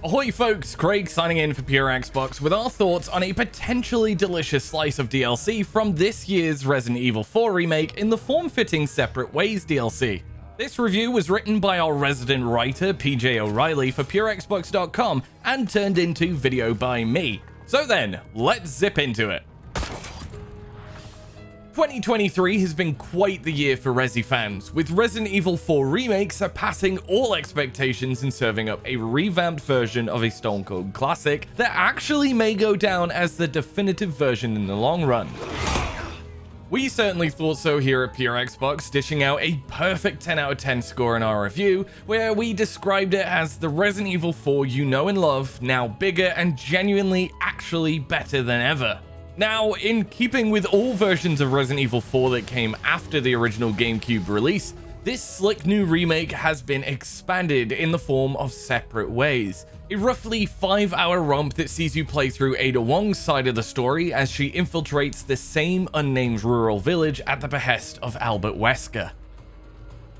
Ahoy folks, Craig signing in for Pure Xbox with our thoughts on a potentially delicious slice of DLC from this year's Resident Evil 4 remake in the form-fitting Separate Ways DLC. This review was written by our resident writer PJ O'Reilly for PureXbox.com and turned into video by me. So then, let's zip into it. 2023 has been quite the year for Resi fans, with Resident Evil 4 Remake surpassing all expectations and serving up a revamped version of a Stone Cold classic that actually may go down as the definitive version in the long run. We certainly thought so here at Pure Xbox, dishing out a perfect 10 out of 10 score in our review, where we described it as the Resident Evil 4 you know and love, now bigger and genuinely actually better than ever. Now, in keeping with all versions of Resident Evil 4 that came after the original GameCube release, this slick new remake has been expanded in the form of Separate Ways, a roughly 5-hour romp that sees you play through Ada Wong's side of the story as she infiltrates the same unnamed rural village at the behest of Albert Wesker.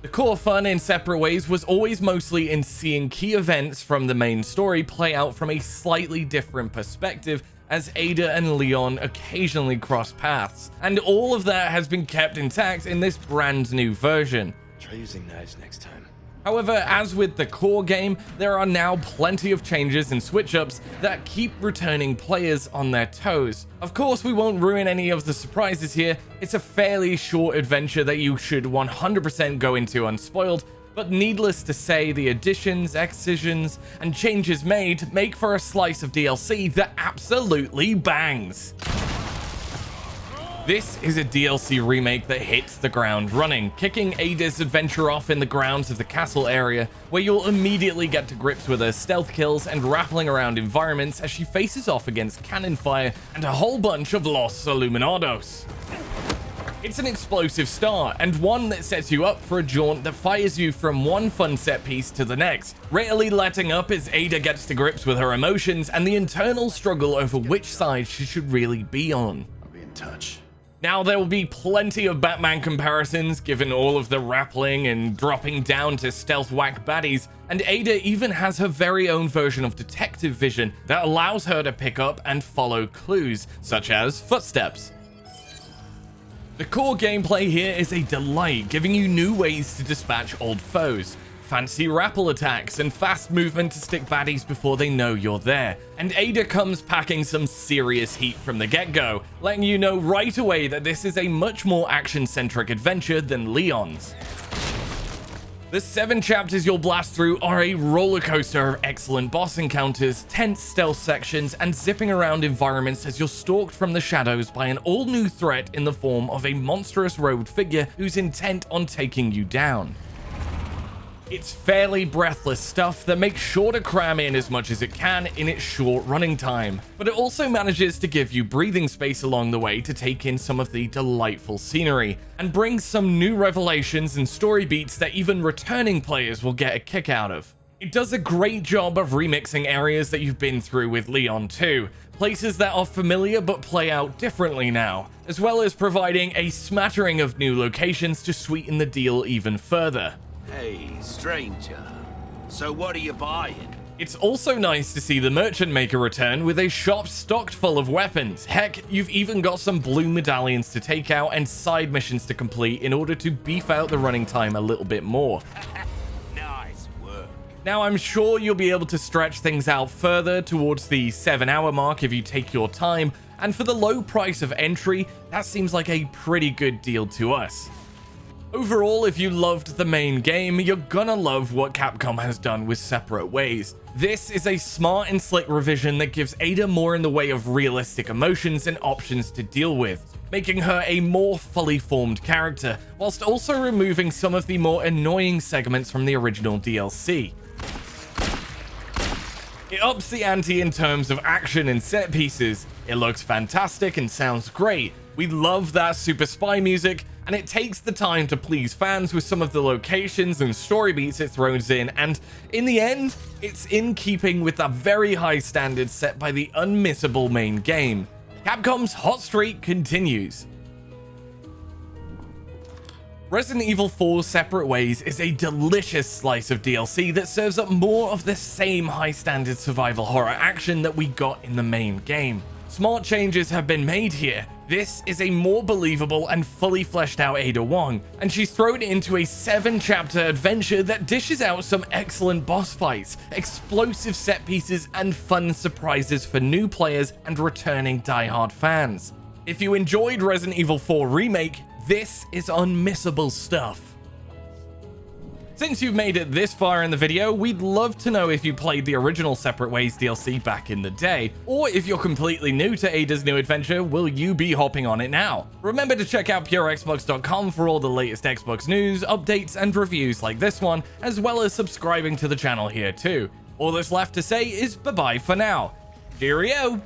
The core fun in Separate Ways was always mostly in seeing key events from the main story play out from a slightly different perspective as Ada and Leon occasionally cross paths, and all of that has been kept intact in this brand new version. Try using knives next time. However, as with the core game, there are now plenty of changes and switch-ups that keep returning players on their toes. Of course, we won't ruin any of the surprises here. It's a fairly short adventure that you should 100% go into unspoiled, but needless to say, the additions, excisions, and changes made make for a slice of DLC that absolutely bangs. This is a DLC remake that hits the ground running, kicking Ada's adventure off in the grounds of the castle area, where you'll immediately get to grips with her stealth kills and rappelling around environments as she faces off against cannon fire and a whole bunch of Los Illuminados. It's an explosive start, and one that sets you up for a jaunt that fires you from one fun set piece to the next, rarely letting up as Ada gets to grips with her emotions and the internal struggle over which side she should really be on. I'll be in touch. Now, there will be plenty of Batman comparisons, given all of the rappelling and dropping down to stealth whack baddies, and Ada even has her very own version of detective vision that allows her to pick up and follow clues, such as footsteps. The core gameplay here is a delight, giving you new ways to dispatch old foes, fancy rappel attacks, and fast movement to stick baddies before they know you're there. And Ada comes packing some serious heat from the get-go, letting you know right away that this is a much more action-centric adventure than Leon's. The 7 chapters you'll blast through are a roller coaster of excellent boss encounters, tense stealth sections, and zipping around environments as you're stalked from the shadows by an all-new threat in the form of a monstrous robed figure who's intent on taking you down. It's fairly breathless stuff that makes sure to cram in as much as it can in its short running time, but it also manages to give you breathing space along the way to take in some of the delightful scenery, and brings some new revelations and story beats that even returning players will get a kick out of. It does a great job of remixing areas that you've been through with Leon too, places that are familiar but play out differently now, as well as providing a smattering of new locations to sweeten the deal even further. Hey, stranger. So what are you buying? It's also nice to see the merchant maker return with a shop stocked full of weapons. Heck, you've even got some blue medallions to take out and side missions to complete in order to beef out the running time a little bit more. Nice work. Now, I'm sure you'll be able to stretch things out further towards the 7-hour mark if you take your time, and for the low price of entry, that seems like a pretty good deal to us. Overall, if you loved the main game, you're gonna love what Capcom has done with Separate Ways. This is a smart and slick revision that gives Ada more in the way of realistic emotions and options to deal with, making her a more fully formed character, whilst also removing some of the more annoying segments from the original DLC. It ups the ante in terms of action and set pieces. It looks fantastic and sounds great. We love that super spy music, and it takes the time to please fans with some of the locations and story beats it throws in, and in the end, it's in keeping with the very high standards set by the unmissable main game. Capcom's hot streak continues. Resident Evil 4 Separate Ways is a delicious slice of DLC that serves up more of the same high-standard survival horror action that we got in the main game. Smart changes have been made here. This is a more believable and fully fleshed out Ada Wong, and she's thrown into a 7-chapter adventure that dishes out some excellent boss fights, explosive set pieces, and fun surprises for new players and returning die-hard fans. If you enjoyed Resident Evil 4 Remake, this is unmissable stuff. Since you've made it this far in the video, we'd love to know if you played the original Separate Ways DLC back in the day, or if you're completely new to Ada's new adventure, will you be hopping on it now? Remember to check out purexbox.com for all the latest Xbox news, updates, and reviews like this one, as well as subscribing to the channel here too. All that's left to say is bye-bye for now. Cheerio!